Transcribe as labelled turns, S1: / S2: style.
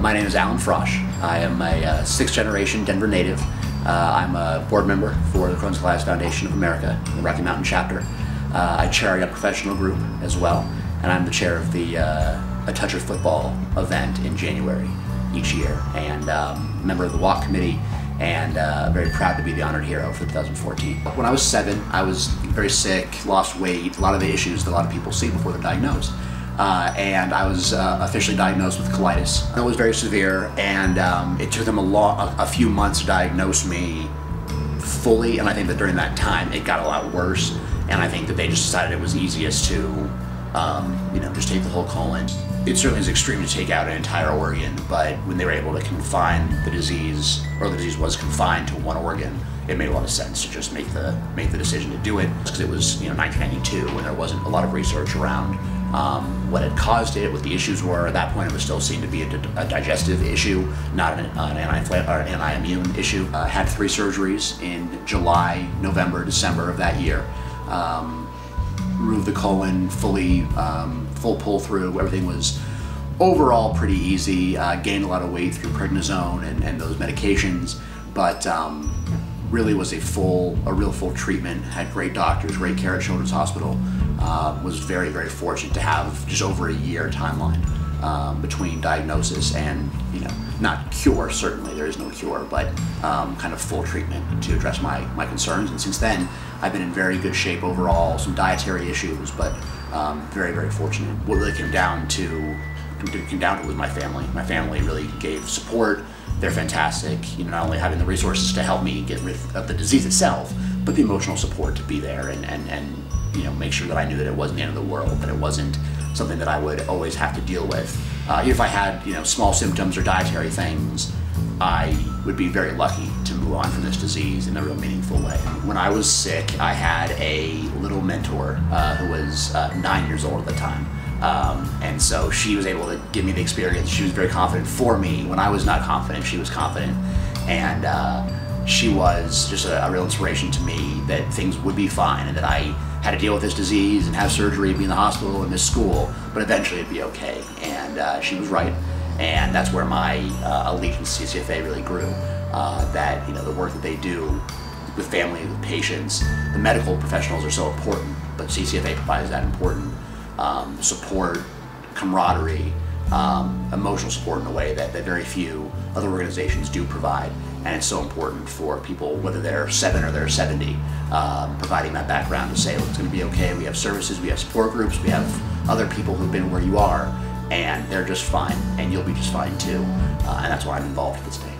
S1: My name is Frosh. I am a sixth generation Denver native. I'm a board member for the Crohn's Colitis Foundation of America, the Rocky Mountain chapter. I chair a professional group as well, and I'm the chair of the A Touch of Football event in January each year, and member of the walk committee, and very proud to be the honored hero for 2014. When I was 7, I was very sick, lost weight, a lot of the issues that a lot of people see before they're diagnosed. And I was officially diagnosed with colitis. It was very severe, and it took them a few months to diagnose me fully, and I think that during that time it got a lot worse, and I think that they just decided it was easiest to just take the whole colon. It certainly is extreme to take out an entire organ, but when they were able to confine the disease, or the disease was confined to one organ, it made a lot of sense to just make the decision to do it, because it was 1992 when there wasn't a lot of research around what had caused it, what the issues were. At that point, it was still seen to be a digestive issue, not an anti-immune issue. Had 3 surgeries in July, November, December of that year. Removed the colon fully, full pull through. Everything was overall pretty easy. Gained a lot of weight through prednisone and those medications, but really was a real full treatment. Had great doctors, great care at Children's Hospital. Was very, very fortunate to have just over a year timeline between diagnosis and, not cure, certainly there is no cure, but kind of full treatment to address my concerns. And since then, I've been in very good shape overall, some dietary issues, but very, very fortunate. What really came down to was my family. My family really gave support. They're fantastic, not only having the resources to help me get rid of the disease itself, but the emotional support to be there and make sure that I knew that it wasn't the end of the world, that it wasn't something that I would always have to deal with. If I had, small symptoms or dietary things, I would be very lucky to move on from this disease in a real meaningful way. When I was sick, I had a little mentor who was 9 years old at the time. And so she was able to give me the experience. She was very confident for me. When I was not confident, she was confident. And she was just a real inspiration to me that things would be fine and that I had to deal with this disease and have surgery, be in the hospital and miss school, but eventually it'd be okay. And she was right. And that's where my allegiance to CCFA really grew. That the work that they do with family, with patients, the medical professionals are so important, but CCFA provides that important support, camaraderie, emotional support in a way that very few other organizations do provide. And it's so important for people, whether they're 7 or they're 70, providing that background to say, look, it's going to be okay. We have services, we have support groups, we have other people who've been where you are, and they're just fine, and you'll be just fine too. And that's why I'm involved to this day.